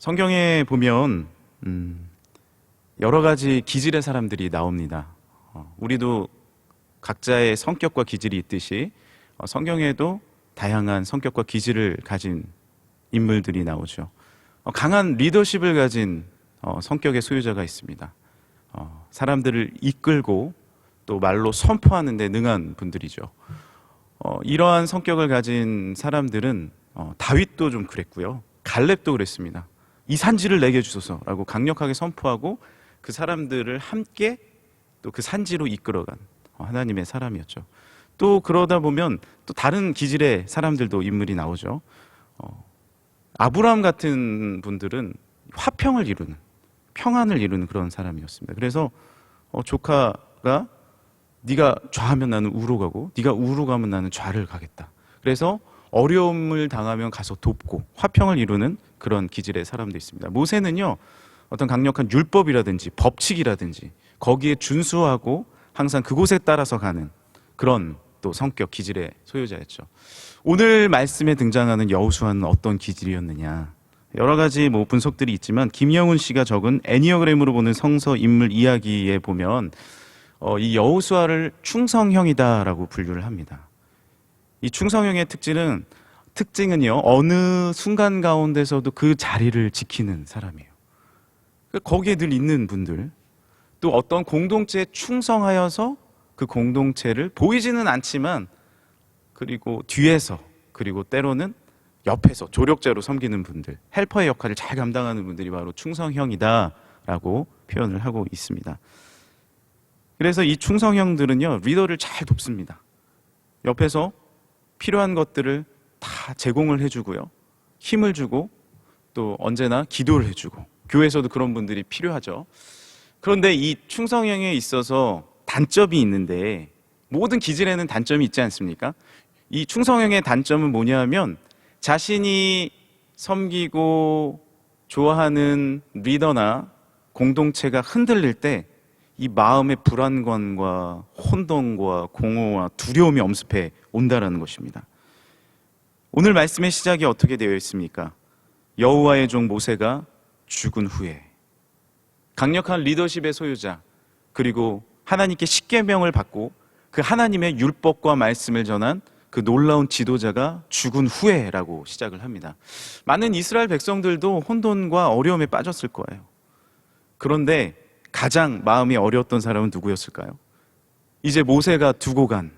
성경에 보면 여러 가지 기질의 사람들이 나옵니다. 우리도 각자의 성격과 기질이 있듯이 성경에도 다양한 성격과 기질을 가진 인물들이 나오죠. 강한 리더십을 가진 성격의 소유자가 있습니다. 사람들을 이끌고 또 말로 선포하는 데 능한 분들이죠. 이러한 성격을 가진 사람들은 다윗도 좀 그랬고요. 갈렙도 그랬습니다. 이 산지를 내게 주소서라고 강력하게 선포하고 그 사람들을 함께 또 그 산지로 이끌어간 하나님의 사람이었죠. 또 그러다 보면 또 다른 기질의 사람들도 인물이 나오죠. 아브라함 같은 분들은 화평을 이루는, 평안을 이루는 그런 사람이었습니다. 그래서 조카가 네가 좌하면 나는 우로 가고 네가 우로 가면 나는 좌를 가겠다. 그래서 어려움을 당하면 가서 돕고 화평을 이루는 그런 기질의 사람도 있습니다. 모세는요, 어떤 강력한 율법이라든지 법칙이라든지 거기에 준수하고 항상 그곳에 따라서 가는 그런 또 성격, 기질의 소유자였죠. 오늘 말씀에 등장하는 여호수아는 어떤 기질이었느냐, 여러 가지 분석들이 있지만 김영훈 씨가 적은 애니어그램으로 보는 성서 인물 이야기에 보면 이 여호수아를 충성형이다라고 분류를 합니다. 이 충성형의 특징은요, 어느 순간 가운데서도 그 자리를 지키는 사람이에요. 거기에 늘 있는 분들, 또 어떤 공동체에 충성하여서 그 공동체를 보이지는 않지만 그리고 뒤에서, 그리고 때로는 옆에서 조력자로 섬기는 분들, 헬퍼의 역할을 잘 감당하는 분들이 바로 충성형이다라고 표현을 하고 있습니다. 그래서 이 충성형들은요, 리더를 잘 돕습니다. 옆에서 필요한 것들을 다 제공을 해주고요, 힘을 주고 또 언제나 기도를 해주고, 교회에서도 그런 분들이 필요하죠. 그런데 이 충성형에 있어서 단점이 있는데, 모든 기질에는 단점이 있지 않습니까? 이 충성형의 단점은 뭐냐 하면, 자신이 섬기고 좋아하는 리더나 공동체가 흔들릴 때 이 마음의 불안감과 혼돈과 공허와 두려움이 엄습해 온다라는 것입니다. 오늘 말씀의 시작이 어떻게 되어 있습니까? 여호와의 종 모세가 죽은 후에 강력한 리더십의 소유자, 그리고 하나님께 십계명을 받고 그 하나님의 율법과 말씀을 전한 그 놀라운 지도자가 죽은 후에라고 시작을 합니다. 많은 이스라엘 백성들도 혼돈과 어려움에 빠졌을 거예요. 그런데 가장 마음이 어려웠던 사람은 누구였을까요? 이제 모세가 두고 간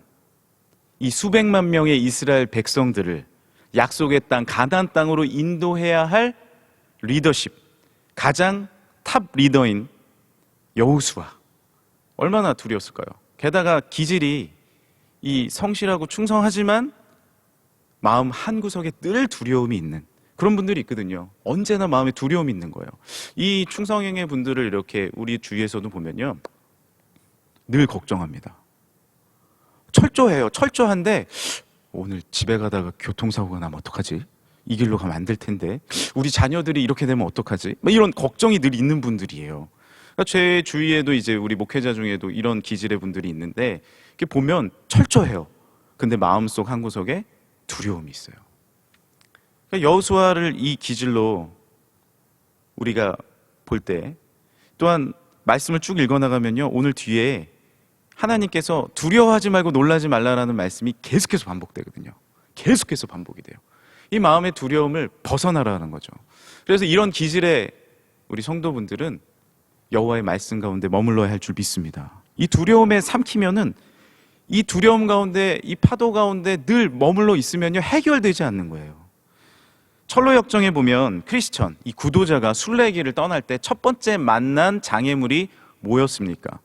이 수백만 명의 이스라엘 백성들을 약속의 땅 가나안 땅으로 인도해야 할 리더십, 가장 탑 리더인 여호수아, 얼마나 두려웠을까요? 게다가 기질이 이 성실하고 충성하지만 마음 한구석에 늘 두려움이 있는 그런 분들이 있거든요. 언제나 마음에 두려움이 있는 거예요. 이 충성형의 분들을 이렇게 우리 주위에서도 보면요, 늘 걱정합니다. 철저해요. 철저한데 오늘 집에 가다가 교통사고가 나면 어떡하지? 이 길로 가면 안 될 텐데, 우리 자녀들이 이렇게 되면 어떡하지? 이런 걱정이 늘 있는 분들이에요. 그러니까 제 주위에도 이제 우리 목회자 중에도 이런 기질의 분들이 있는데, 이렇게 보면 철저해요. 근데 마음속 한구석에 두려움이 있어요. 그러니까 여호수아를 이 기질로 우리가 볼 때, 또한 말씀을 쭉 읽어나가면요, 오늘 뒤에 하나님께서 두려워하지 말고 놀라지 말라라는 말씀이 계속해서 반복되거든요. 계속해서 반복이 돼요. 이 마음의 두려움을 벗어나라는 거죠. 그래서 이런 기질의 우리 성도분들은 여호와의 말씀 가운데 머물러야 할 줄 믿습니다. 이 두려움에 삼키면은, 이 두려움 가운데, 이 파도 가운데 늘 머물러 있으면요, 해결되지 않는 거예요. 철로역정에 보면 크리스천, 이 구도자가 순례길을 떠날 때 첫 번째 만난 장애물이 뭐였습니까?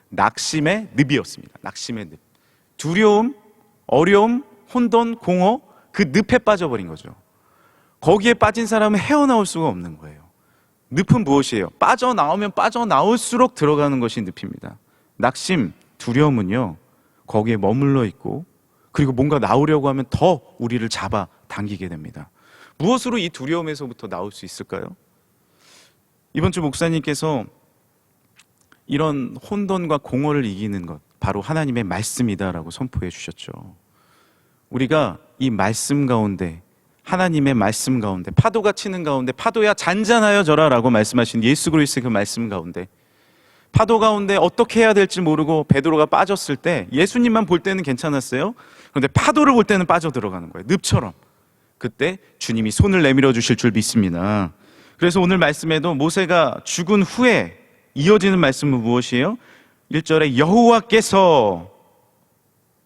낙심의 늪이었습니다. 낙심의 늪. 두려움, 어려움, 혼돈, 공허, 그 늪에 빠져버린 거죠. 거기에 빠진 사람은 헤어나올 수가 없는 거예요. 늪은 무엇이에요? 빠져나오면 빠져나올수록 들어가는 것이 늪입니다. 낙심, 두려움은요, 거기에 머물러 있고, 그리고 뭔가 나오려고 하면 더 우리를 잡아 당기게 됩니다. 무엇으로 이 두려움에서부터 나올 수 있을까요? 이번 주 목사님께서 이런 혼돈과 공허를 이기는 것, 바로 하나님의 말씀이다라고 선포해 주셨죠. 우리가 이 말씀 가운데 하나님의 말씀 가운데, 파도가 치는 가운데 파도야 잔잔하여 져라 라고 말씀하신 예수 그리스도의 그 말씀 가운데, 파도 가운데 어떻게 해야 될지 모르고 베드로가 빠졌을 때 예수님만 볼 때는 괜찮았어요. 그런데 파도를 볼 때는 빠져들어가는 거예요. 늪처럼. 그때 주님이 손을 내밀어 주실 줄 믿습니다. 그래서 오늘 말씀에도 모세가 죽은 후에 이어지는 말씀은 무엇이에요? 1절에 여호와께서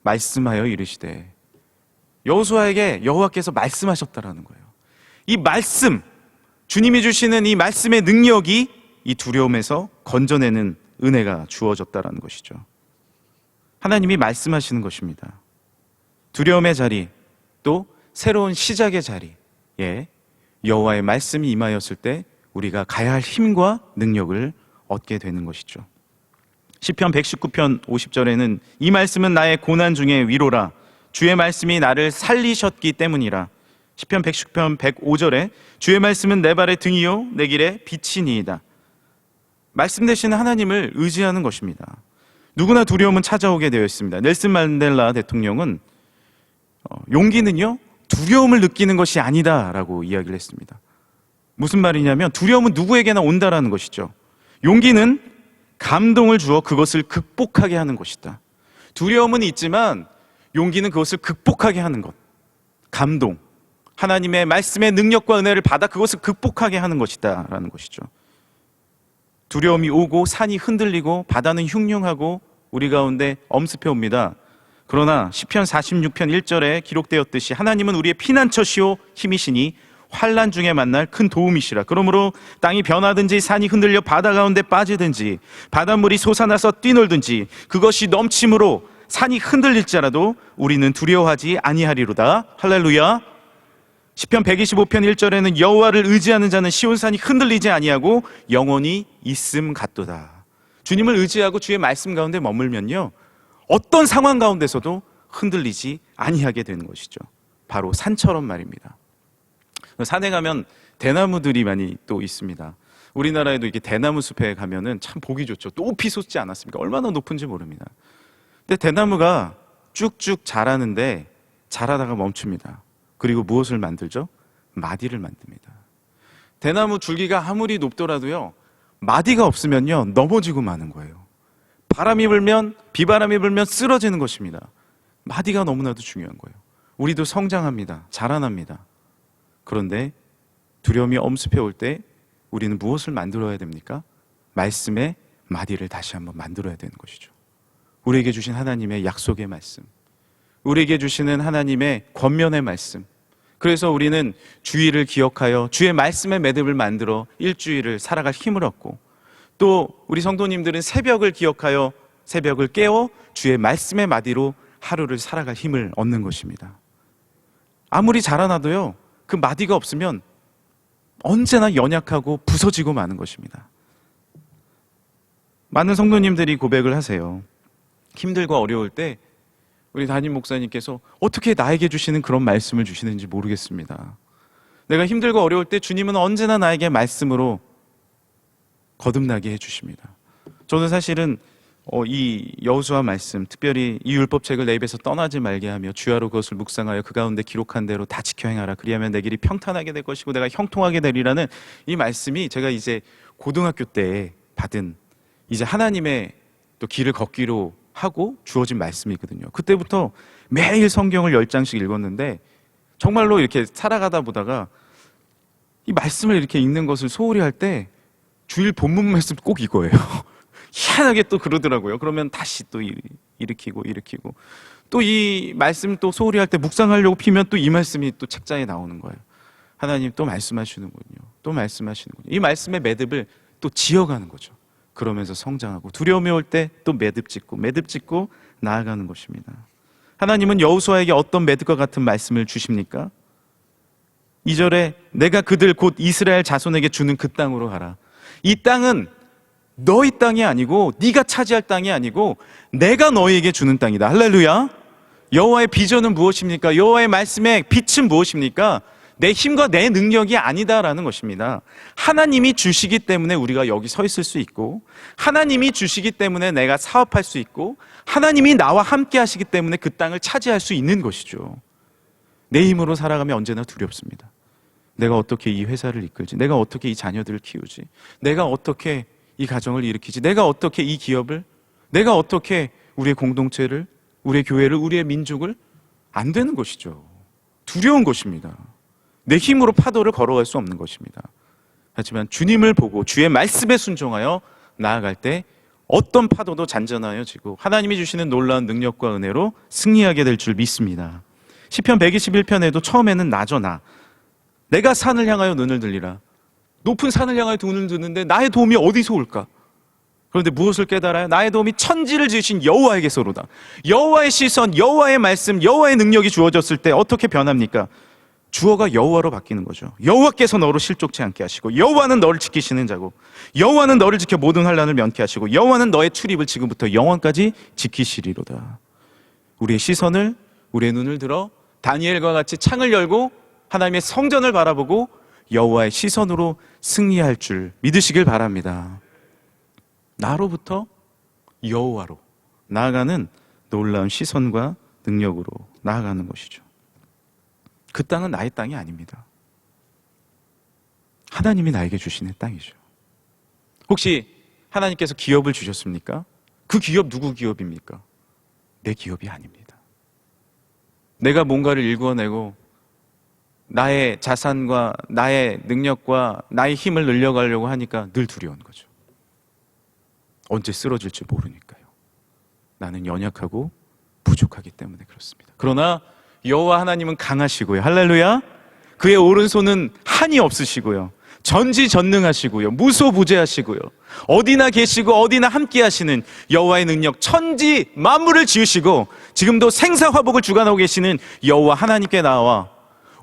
말씀하여 이르시되, 여호수아에게 여호와께서 말씀하셨다라는 거예요. 이 말씀, 주님이 주시는 이 말씀의 능력이 이 두려움에서 건져내는 은혜가 주어졌다라는 것이죠. 하나님이 말씀하시는 것입니다. 두려움의 자리, 또 새로운 시작의 자리에 여호와의 말씀이 임하였을 때 우리가 가야 할 힘과 능력을 얻게 되는 것이죠. 시편 119편 50절에는 이 말씀은 나의 고난 중에 위로라, 주의 말씀이 나를 살리셨기 때문이라. 시편 119편 105절에 주의 말씀은 내 발의 등이요 내 길의 빛이니이다. 말씀 되시는 하나님을 의지하는 것입니다. 누구나 두려움은 찾아오게 되어 있습니다. 넬슨 만델라 대통령은 용기는요 두려움을 느끼는 것이 아니다라고 이야기를 했습니다. 무슨 말이냐면 두려움은 누구에게나 온다라는 것이죠. 용기는 감동을 주어 그것을 극복하게 하는 것이다. 두려움은 있지만 용기는 그것을 극복하게 하는 것. 감동, 하나님의 말씀의 능력과 은혜를 받아 그것을 극복하게 하는 것이다 라는 것이죠. 두려움이 오고 산이 흔들리고 바다는 흉흉하고 우리 가운데 엄습해 옵니다. 그러나 시편 46편 1절에 기록되었듯이 하나님은 우리의 피난처시오 힘이시니 환난 중에 만날 큰 도움이시라. 그러므로 땅이 변하든지 산이 흔들려 바다 가운데 빠지든지 바닷물이 솟아나서 뛰놀든지 그것이 넘침으로 산이 흔들릴지라도 우리는 두려워하지 아니하리로다. 할렐루야. 시편 125편 1절에는 여호와를 의지하는 자는 시온산이 흔들리지 아니하고 영원히 있음 같도다. 주님을 의지하고 주의 말씀 가운데 머물면요 어떤 상황 가운데서도 흔들리지 아니하게 되는 것이죠. 바로 산처럼 말입니다. 산에 가면 대나무들이 많이 또 있습니다. 우리나라에도 이렇게 대나무 숲에 가면은 참 보기 좋죠. 높이 솟지 않았습니까? 얼마나 높은지 모릅니다. 근데 대나무가 쭉쭉 자라는데 자라다가 멈춥니다. 그리고 무엇을 만들죠? 마디를 만듭니다. 대나무 줄기가 아무리 높더라도요 마디가 없으면요 넘어지고 마는 거예요. 바람이 불면, 비바람이 불면 쓰러지는 것입니다. 마디가 너무나도 중요한 거예요. 우리도 성장합니다. 자라납니다. 그런데 두려움이 엄습해 올 때 우리는 무엇을 만들어야 됩니까? 말씀의 마디를 다시 한번 만들어야 되는 것이죠. 우리에게 주신 하나님의 약속의 말씀, 우리에게 주시는 하나님의 권면의 말씀. 그래서 우리는 주의를 기억하여 주의 말씀의 매듭을 만들어 일주일을 살아갈 힘을 얻고, 또 우리 성도님들은 새벽을 기억하여 새벽을 깨워 주의 말씀의 마디로 하루를 살아갈 힘을 얻는 것입니다. 아무리 자라나도요 그 마디가 없으면 언제나 연약하고 부서지고 마는 것입니다. 많은 성도님들이 고백을 하세요. 힘들고 어려울 때 우리 담임 목사님께서 어떻게 나에게 주시는 그런 말씀을 주시는지 모르겠습니다. 내가 힘들고 어려울 때 주님은 언제나 나에게 말씀으로 거듭나게 해주십니다. 저는 사실은 이 여호수아 말씀, 특별히 이 율법책을 내 입에서 떠나지 말게 하며 주야로 그것을 묵상하여 그 가운데 기록한 대로 다 지켜 행하라. 그리하면 내 길이 평탄하게 될 것이고 내가 형통하게 되리라는 이 말씀이 제가 이제 고등학교 때 받은 이제 하나님의 또 길을 걷기로 하고 주어진 말씀이거든요. 그때부터 매일 성경을 10장씩 읽었는데 정말로 이렇게 살아가다 보다가 이 말씀을 이렇게 읽는 것을 소홀히 할 때 주일 본문 말씀 꼭 이거예요. 희한하게 또 그러더라고요. 그러면 다시 또 일으키고 또 이 말씀 또 소홀히 할 때 묵상하려고 피면 또 이 말씀이 또 책장에 나오는 거예요. 하나님 또 말씀하시는군요. 또 말씀하시는군요. 이 말씀의 매듭을 또 지어가는 거죠. 그러면서 성장하고 두려움이 올 때 또 매듭 짓고 나아가는 것입니다. 하나님은 여호수아에게 어떤 매듭과 같은 말씀을 주십니까? 2절에 내가 그들 곧 이스라엘 자손에게 주는 그 땅으로 가라. 이 땅은 너희 땅이 아니고 네가 차지할 땅이 아니고 내가 너희에게 주는 땅이다. 할렐루야. 여호와의 비전은 무엇입니까? 여호와의 말씀의 빛은 무엇입니까? 내 힘과 내 능력이 아니다라는 것입니다. 하나님이 주시기 때문에 우리가 여기 서 있을 수 있고, 하나님이 주시기 때문에 내가 사업할 수 있고, 하나님이 나와 함께 하시기 때문에 그 땅을 차지할 수 있는 것이죠. 내 힘으로 살아가면 언제나 두렵습니다. 내가 어떻게 이 회사를 이끌지? 내가 어떻게 이 자녀들을 키우지? 내가 어떻게 이 가정을 일으키지? 내가 어떻게 이 기업을? 내가 어떻게 우리의 공동체를, 우리의 교회를, 우리의 민족을? 안 되는 것이죠. 두려운 것입니다. 내 힘으로 파도를 걸어갈 수 없는 것입니다. 하지만 주님을 보고 주의 말씀에 순종하여 나아갈 때 어떤 파도도 잔잔하여지고 하나님이 주시는 놀라운 능력과 은혜로 승리하게 될 줄 믿습니다. 시편 121편에도 처음에는 나죠, 나. 내가 산을 향하여 눈을 들리라. 높은 산을 향하여 눈을 드는데 나의 도움이 어디서 올까? 그런데 무엇을 깨달아요? 나의 도움이 천지를 지으신 여호와에게서로다. 여호와의 시선, 여호와의 말씀, 여호와의 능력이 주어졌을 때 어떻게 변합니까? 주어가 여호와로 바뀌는 거죠. 여호와께서 너로 실족치 않게 하시고, 여호와는 너를 지키시는 자고, 여호와는 너를 지켜 모든 환난을 면케 하시고, 여호와는 너의 출입을 지금부터 영원까지 지키시리로다. 우리의 시선을, 우리의 눈을 들어 다니엘과 같이 창을 열고 하나님의 성전을 바라보고 여호와의 시선으로 승리할 줄 믿으시길 바랍니다. 나로부터 여호와로 나아가는 놀라운 시선과 능력으로 나아가는 것이죠. 그 땅은 나의 땅이 아닙니다. 하나님이 나에게 주시는 땅이죠. 혹시 하나님께서 기업을 주셨습니까? 그 기업 누구 기업입니까? 내 기업이 아닙니다. 내가 뭔가를 일궈내고 나의 자산과 나의 능력과 나의 힘을 늘려가려고 하니까 늘 두려운 거죠. 언제 쓰러질지 모르니까요. 나는 연약하고 부족하기 때문에 그렇습니다. 그러나 여호와 하나님은 강하시고요. 할렐루야. 그의 오른손은 한이 없으시고요. 전지전능하시고요. 무소부재하시고요. 어디나 계시고 어디나 함께 하시는 여호와의 능력, 천지 만물을 지으시고 지금도 생사화복을 주관하고 계시는 여호와 하나님께 나와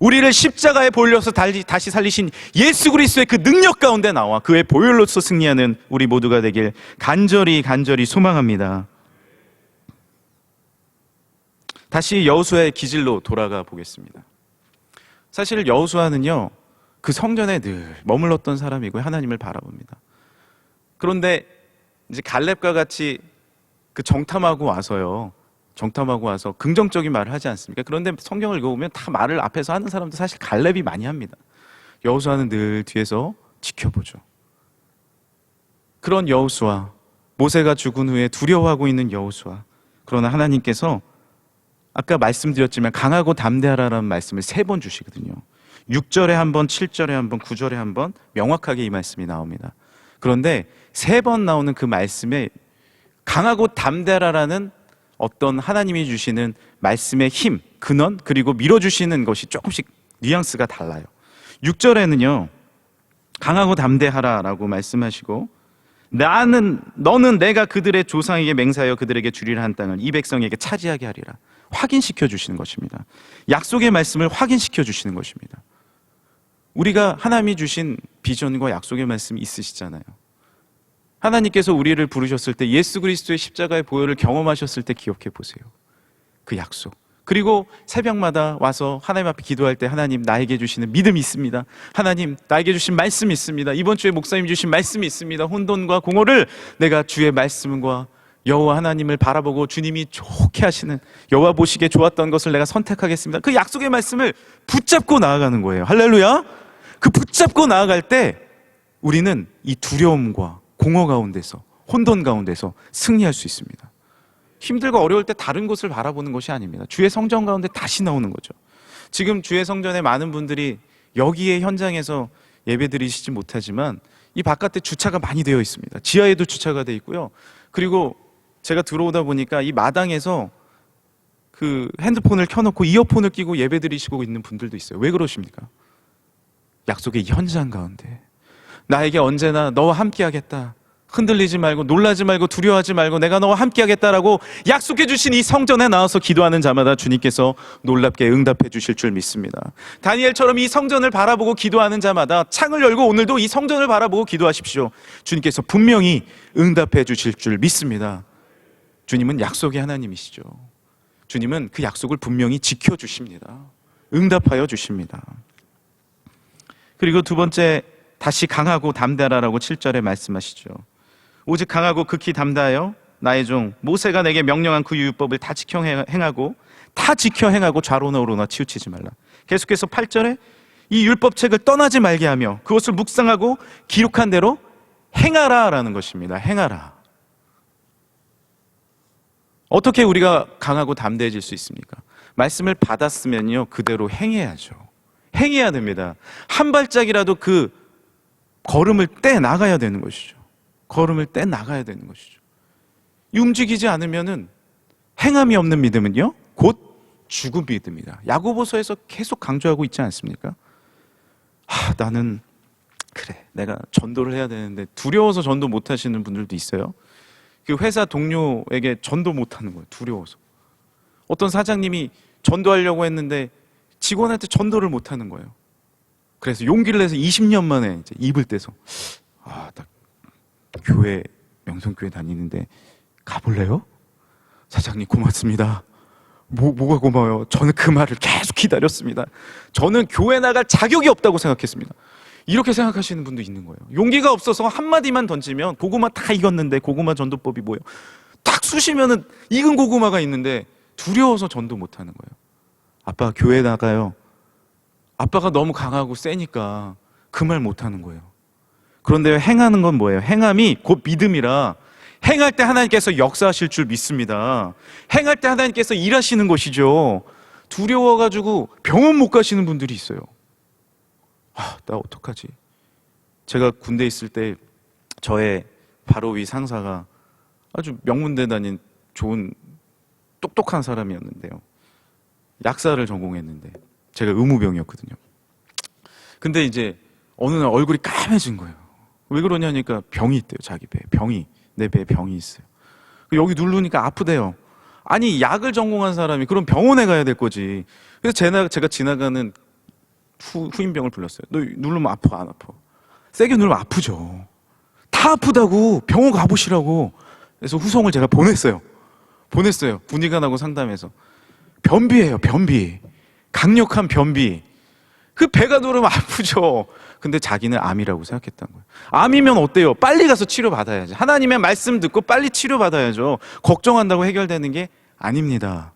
우리를 십자가에 보혈로서 다시 살리신 예수 그리스도의 그 능력 가운데 나와 그의 보혈로서 승리하는 우리 모두가 되길 간절히 소망합니다. 다시 여호수아의 기질로 돌아가 보겠습니다. 사실 여호수아는요, 그 성전에 늘 머물렀던 사람이고 하나님을 바라봅니다. 그런데 이제 갈렙과 같이 그 정탐하고 와서 긍정적인 말을 하지 않습니까? 그런데 성경을 읽어보면 다 말을 앞에서 하는 사람도 사실 갈렙이 많이 합니다. 여호수아는 늘 뒤에서 지켜보죠. 그런 여호수아, 모세가 죽은 후에 두려워하고 있는 여호수아. 그러나 하나님께서 아까 말씀드렸지만 강하고 담대하라는 말씀을 3번 주시거든요. 6절에 한 번, 7절에 한 번, 9절에 한 번 명확하게 이 말씀이 나옵니다. 그런데 3번 나오는 그 말씀에 강하고 담대하라는 어떤 하나님이 주시는 말씀의 힘, 근원, 그리고 밀어주시는 것이 조금씩 뉘앙스가 달라요. 6절에는요, 강하고 담대하라라고 말씀하시고, 너는 내가 그들의 조상에게 맹세하여 그들에게 주리라 한 땅을 이 백성에게 차지하게 하리라. 확인시켜 주시는 것입니다. 약속의 말씀을 확인시켜 주시는 것입니다. 우리가 하나님이 주신 비전과 약속의 말씀이 있으시잖아요. 하나님께서 우리를 부르셨을 때 예수 그리스도의 십자가의 보혈을 경험하셨을 때 기억해 보세요. 그 약속. 그리고 새벽마다 와서 하나님 앞에 기도할 때 하나님 나에게 주시는 믿음이 있습니다. 하나님 나에게 주신 말씀이 있습니다. 이번 주에 목사님 주신 말씀이 있습니다. 혼돈과 공허를 내가 주의 말씀과 여호와 하나님을 바라보고 주님이 좋게 하시는 여호와 보시기에 좋았던 것을 내가 선택하겠습니다. 그 약속의 말씀을 붙잡고 나아가는 거예요. 할렐루야. 그 붙잡고 나아갈 때 우리는 이 두려움과 공허 가운데서 혼돈 가운데서 승리할 수 있습니다. 힘들고 어려울 때 다른 곳을 바라보는 것이 아닙니다. 주의 성전 가운데 다시 나오는 거죠. 지금 주의 성전에 많은 분들이 여기에 현장에서 예배드리시지 못하지만 이 바깥에 주차가 많이 되어 있습니다. 지하에도 주차가 되어 있고요. 그리고 제가 들어오다 보니까 이 마당에서 그 핸드폰을 켜놓고 이어폰을 끼고 예배드리시고 있는 분들도 있어요. 왜 그러십니까? 약속의 현장 가운데 나에게 언제나 너와 함께 하겠다. 흔들리지 말고 놀라지 말고 두려워하지 말고 내가 너와 함께 하겠다라고 약속해 주신 이 성전에 나와서 기도하는 자마다 주님께서 놀랍게 응답해 주실 줄 믿습니다. 다니엘처럼 이 성전을 바라보고 기도하는 자마다 창을 열고 오늘도 이 성전을 바라보고 기도하십시오. 주님께서 분명히 응답해 주실 줄 믿습니다. 주님은 약속의 하나님이시죠. 주님은 그 약속을 분명히 지켜주십니다. 응답하여 주십니다. 그리고 두 번째, 다시 강하고 담대하라고 7절에 말씀하시죠. 오직 강하고 극히 담대하여 나의 종 모세가 내게 명령한 그 율법을 다 지켜 행하고 다 지켜 행하고 좌로나 우로나 치우치지 말라. 계속해서 8절에 이 율법책을 떠나지 말게 하며 그것을 묵상하고 기록한 대로 행하라 라는 것입니다. 행하라. 어떻게 우리가 강하고 담대해질 수 있습니까? 말씀을 받았으면요 그대로 행해야죠. 행해야 됩니다. 한 발짝이라도 그 걸음을 떼 나가야 되는 것이죠. 걸음을 떼 나가야 되는 것이죠. 움직이지 않으면은 행함이 없는 믿음은요 곧 죽은 믿음이다. 야고보서에서 계속 강조하고 있지 않습니까? 나는 그래 내가 전도를 해야 되는데 두려워서 전도 못 하시는 분들도 있어요. 그 회사 동료에게 전도 못 하는 거예요. 두려워서. 어떤 사장님이 전도하려고 했는데 직원한테 전도를 못 하는 거예요. 그래서 용기를 내서 20년 만에 이제 입을 떼서 나 교회 명성교회 다니는데 가볼래요? 사장님 고맙습니다. 뭐가 고마워요? 저는 그 말을 계속 기다렸습니다. 저는 교회 나갈 자격이 없다고 생각했습니다. 이렇게 생각하시는 분도 있는 거예요. 용기가 없어서 한마디만 던지면 고구마 다 익었는데 고구마 전도법이 뭐예요? 딱 쑤시면은 익은 고구마가 있는데 두려워서 전도 못 하는 거예요. 아빠 교회 나가요. 아빠가 너무 강하고 세니까 그 말 못 하는 거예요. 그런데 행하는 건 뭐예요? 행함이 곧 믿음이라 행할 때 하나님께서 역사하실 줄 믿습니다. 행할 때 하나님께서 일하시는 것이죠. 두려워가지고 병원 못 가시는 분들이 있어요. 나 어떡하지? 제가 군대 있을 때 저의 바로 위 상사가 아주 명문대 다닌 좋은 똑똑한 사람이었는데요. 약사를 전공했는데 제가 의무병이었거든요. 근데 이제 어느 날 얼굴이 까매진 거예요. 왜 그러냐니까 병이 있대요. 자기 배에 병이, 내 배에 병이 있어요. 여기 누르니까 아프대요. 아니 약을 전공한 사람이 그럼 병원에 가야 될 거지. 그래서 제가 지나가는 후임병을 불렀어요. 너 누르면 아파 안 아파? 세게 누르면 아프죠. 다 아프다고 병원 가보시라고. 그래서 후송을 제가 보냈어요. 분위기가 나고 상담해서 변비예요. 변비. 강력한 변비. 그 배가 누르면 아프죠. 근데 자기는 암이라고 생각했던 거예요. 암이면 어때요? 빨리 가서 치료받아야지. 하나님의 말씀 듣고 빨리 치료받아야죠. 걱정한다고 해결되는 게 아닙니다.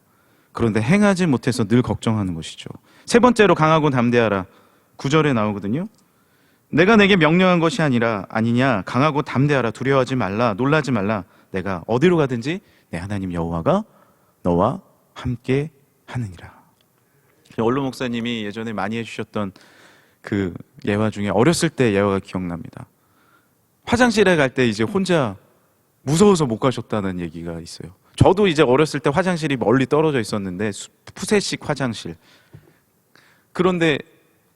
그런데 행하지 못해서 늘 걱정하는 것이죠. 세 번째로 강하고 담대하라. 9절에 나오거든요. 내가 내게 명령한 것이 아니냐. 강하고 담대하라. 두려워하지 말라. 놀라지 말라. 내가 어디로 가든지 내 하나님 여호와가 너와 함께 하느니라. 원로 목사님이 예전에 많이 해주셨던 그 예화 중에 어렸을 때 예화가 기억납니다. 화장실에 갈 때 이제 혼자 무서워서 못 가셨다는 얘기가 있어요. 저도 이제 어렸을 때 화장실이 멀리 떨어져 있었는데 푸세식 화장실. 그런데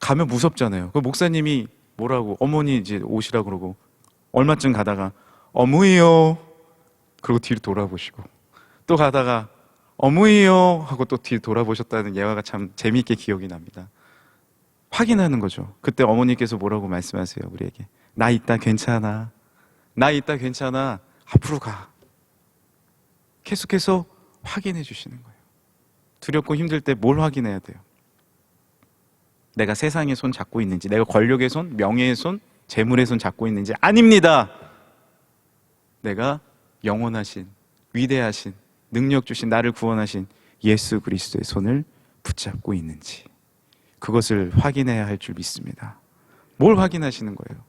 가면 무섭잖아요. 그 목사님이 뭐라고 어머니 이제 오시라 그러고 얼마쯤 가다가 어머니요 그리고 뒤로 돌아보시고 또 가다가 어머니요 하고 또 뒤로 돌아보셨다는 예화가 참 재미있게 기억이 납니다. 확인하는 거죠. 그때 어머니께서 뭐라고 말씀하세요? 우리에게 나 있다 괜찮아. 나 있다 괜찮아. 앞으로 가. 계속해서 확인해 주시는 거예요. 두렵고 힘들 때 뭘 확인해야 돼요? 내가 세상의 손 잡고 있는지, 내가 권력의 손, 명예의 손, 재물의 손 잡고 있는지 아닙니다. 내가 영원하신, 위대하신, 능력 주신 나를 구원하신 예수 그리스도의 손을 붙잡고 있는지 그것을 확인해야 할 줄 믿습니다. 뭘 확인하시는 거예요?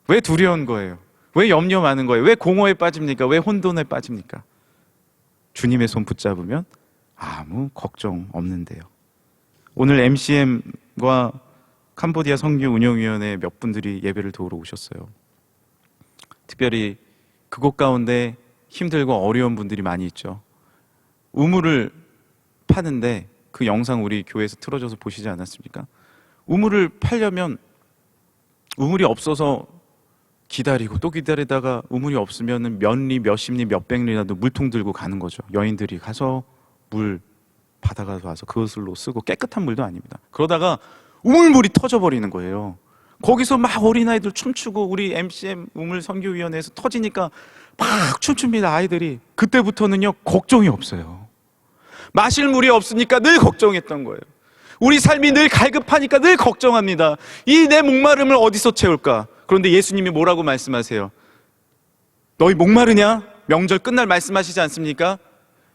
왜 두려운 거예요? 왜 염려 많은 거예요? 왜 공허에 빠집니까? 왜 혼돈에 빠집니까? 주님의 손 붙잡으면 아무 걱정 없는데요. 오늘 MCM과 캄보디아 선교 운영위원회 몇 분들이 예배를 도우러 오셨어요. 특별히 그곳 가운데 힘들고 어려운 분들이 많이 있죠. 우물을 파는데 그 영상 우리 교회에서 틀어줘서 보시지 않았습니까? 우물을 파려면 우물이 없어서 기다리고 또 기다리다가 우물이 없으면 몇리, 몇십리, 몇백리라도 물통 들고 가는 거죠. 여인들이 가서 물 받아가서 와서 그것으로 쓰고 깨끗한 물도 아닙니다. 그러다가 우물물이 터져버리는 거예요. 거기서 막 어린아이들 춤추고 우리 MCM 우물 선교위원회에서 터지니까 막 춤춥니다. 아이들이. 그때부터는요 걱정이 없어요. 마실 물이 없으니까 늘 걱정했던 거예요. 우리 삶이 늘 갈급하니까 늘 걱정합니다. 이 내 목마름을 어디서 채울까? 그런데 예수님이 뭐라고 말씀하세요? 너희 목마르냐? 명절 끝날 말씀하시지 않습니까?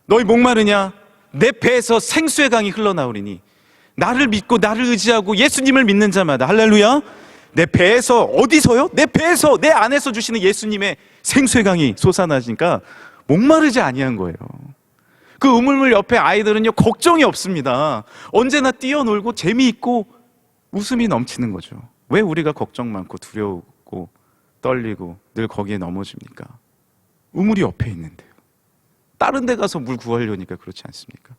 너희 목마르냐? 내 배에서 생수의 강이 흘러나오리니 나를 믿고 나를 의지하고 예수님을 믿는 자마다 할렐루야 내 배에서 어디서요? 내 배에서 내 안에서 주시는 예수님의 생수의 강이 솟아나니까 목마르지 아니한 거예요. 그 우물물 옆에 아이들은요 걱정이 없습니다. 언제나 뛰어놀고 재미있고 웃음이 넘치는 거죠. 왜 우리가 걱정 많고 두려우고 떨리고 늘 거기에 넘어집니까? 우물이 옆에 있는데요. 다른 데 가서 물 구하려니까 그렇지 않습니까?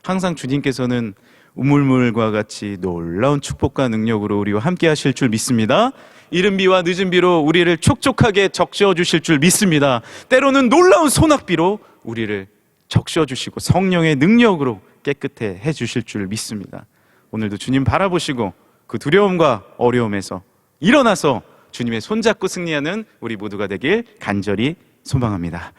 항상 주님께서는 우물물과 같이 놀라운 축복과 능력으로 우리와 함께 하실 줄 믿습니다. 이른 비와 늦은 비로 우리를 촉촉하게 적셔 주실 줄 믿습니다. 때로는 놀라운 소낙비로 우리를 적셔 주시고 성령의 능력으로 깨끗해 해 주실 줄 믿습니다. 오늘도 주님 바라보시고 그 두려움과 어려움에서 일어나서 주님의 손잡고 승리하는 우리 모두가 되길 간절히 소망합니다.